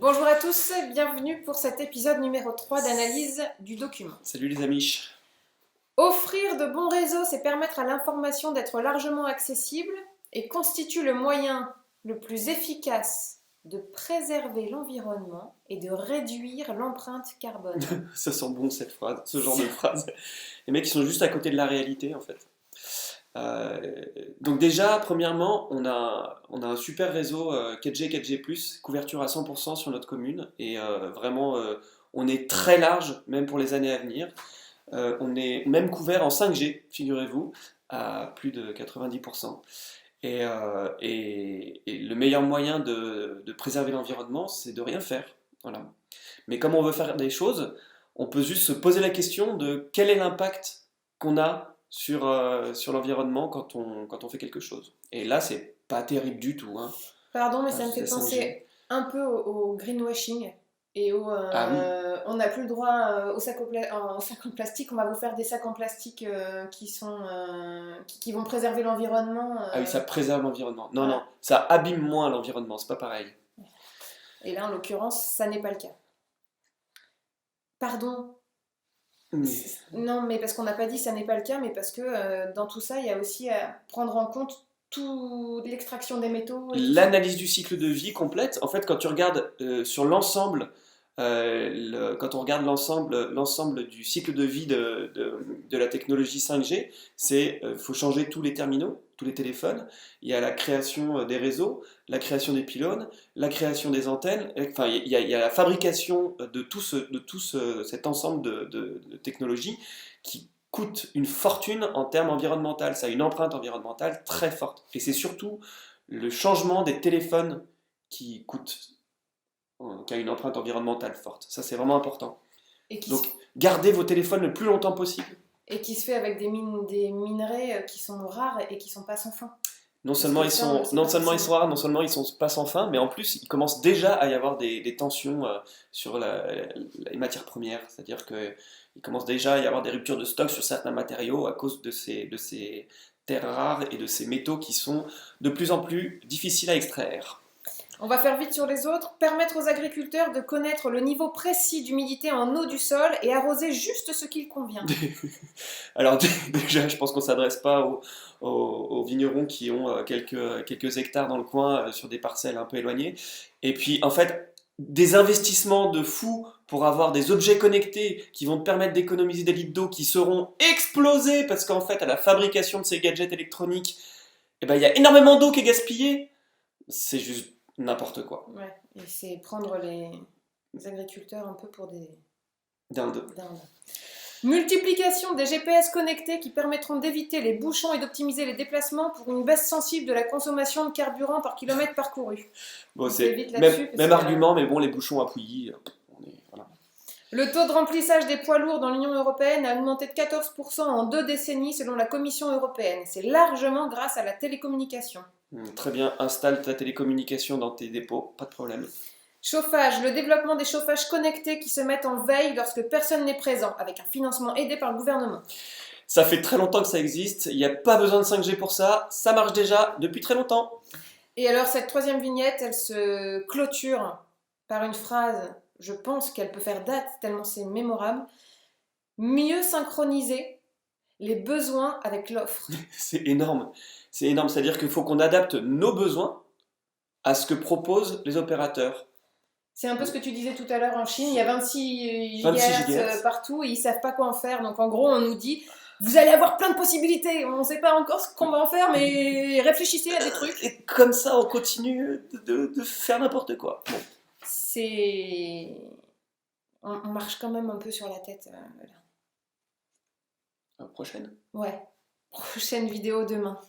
Bonjour à tous, bienvenue pour cet épisode numéro 3 d'analyse du document. Salut les amis. Offrir de bons réseaux, c'est permettre à l'information d'être largement accessible et constitue le moyen le plus efficace de préserver l'environnement et de réduire l'empreinte carbone. Ça sent bon cette phrase, ce genre de phrase. Les mecs ils sont juste à côté de la réalité en fait. Donc déjà, premièrement, on a un super réseau 4G, 4G+, couverture à 100% sur notre commune, et vraiment, on est très large, même pour les années à venir. On est même couvert en 5G, figurez-vous, à plus de 90%. Et le meilleur moyen de préserver l'environnement, c'est de rien faire. Voilà. Mais comme on veut faire des choses, on peut juste se poser la question de quel est l'impact qu'on a sur l'environnement quand on fait quelque chose. Et là, c'est pas terrible du tout. Hein. Pardon, mais ça me La fait 5G. penser un peu au greenwashing et Ah oui. on n'a plus le droit aux sacs en plastique, on va vous faire des sacs en plastique qui vont préserver l'environnement. Ah oui, ça préserve l'environnement. Non, non, Voilà. ça abîme moins l'environnement, c'est pas pareil. Et là, en l'occurrence, ça n'est pas le cas. Pardon. Mais Non, mais parce qu'on n'a pas dit ça n'est pas le cas, mais parce que dans tout ça, il y a aussi à prendre en compte toute l'extraction des métaux et tout ça. l'analyse du cycle de vie complète, en fait, quand tu regardes sur l'ensemble, quand on regarde l'ensemble du cycle de vie de la technologie 5G, c'est faut changer tous les terminaux, tous les téléphones. Il y a la création des réseaux, la création des pylônes, la création des antennes. Enfin, il y a la fabrication cet ensemble de technologies qui coûte une fortune en termes environnementaux. Ça a une empreinte environnementale très forte. Et c'est surtout le changement des téléphones qui coûte, qui a une empreinte environnementale forte. Ça, c'est vraiment important. Et qui, Donc, gardez vos téléphones le plus longtemps possible. et qui se fait avec des minerais qui sont rares et qui sont pas sans fin. Non Parce seulement que ils ça, on sont, le sait non pas seulement ils forcément. sont rares, non seulement ils sont pas sans fin, mais en plus il commence déjà à y avoir des tensions sur les matières premières. C'est-à-dire qu'il commence déjà à y avoir des ruptures de stock sur certains matériaux à cause de ces terres rares et de ces métaux qui sont de plus en plus difficiles à extraire. On va faire vite sur les autres. Permettre aux agriculteurs de connaître le niveau précis d'humidité en eau du sol et arroser juste ce qu'il convient. Alors déjà, je pense qu'on ne s'adresse pas aux vignerons qui ont quelques hectares dans le coin sur des parcelles un peu éloignées. Et puis en fait, des investissements de fous pour avoir des objets connectés qui vont te permettre d'économiser des litres d'eau qui seront explosés parce qu'en fait, à la fabrication de ces gadgets électroniques, eh ben, il y a énormément d'eau qui est gaspillée. C'est juste n'importe quoi. Ouais, et c'est prendre les agriculteurs un peu pour des D'Inde. dindes. Multiplication des GPS connectés qui permettront d'éviter les bouchons et d'optimiser les déplacements pour une baisse sensible de la consommation de carburant par kilomètre parcouru. Bon, On fait c'est vite même, là-dessus. Parce même que, argument, mais bon, les bouchons à Pouilly, voilà. le taux de remplissage des poids lourds dans l'Union européenne a augmenté de 14% en 2 décennies selon la Commission européenne. C'est largement grâce à la télécommunication. Très bien, installe ta télécommunication dans tes dépôts, pas de problème. Chauffage, le développement des chauffages connectés qui se mettent en veille lorsque personne n'est présent, avec un financement aidé par le gouvernement. Ça fait très longtemps que ça existe, il n'y a pas besoin de 5G pour ça, ça marche déjà depuis très longtemps. Et alors cette troisième vignette, elle se clôture par une phrase, je pense qu'elle peut faire date tellement c'est mémorable. Mieux synchroniser les besoins avec l'offre. C'est énorme, c'est-à-dire qu'il faut qu'on adapte nos besoins à ce que proposent les opérateurs. C'est un peu ce que tu disais tout à l'heure en Chine, il y a 26 26 GHz GHz. partout et ils savent pas quoi en faire. Donc en gros, on nous dit, vous allez avoir plein de possibilités, on ne sait pas encore ce qu'on va en faire, mais réfléchissez à des trucs. Et comme ça, on continue de faire n'importe quoi. Bon, C'est... On marche quand même un peu sur la tête. Là. à la prochaine. Ouais. Prochaine vidéo demain.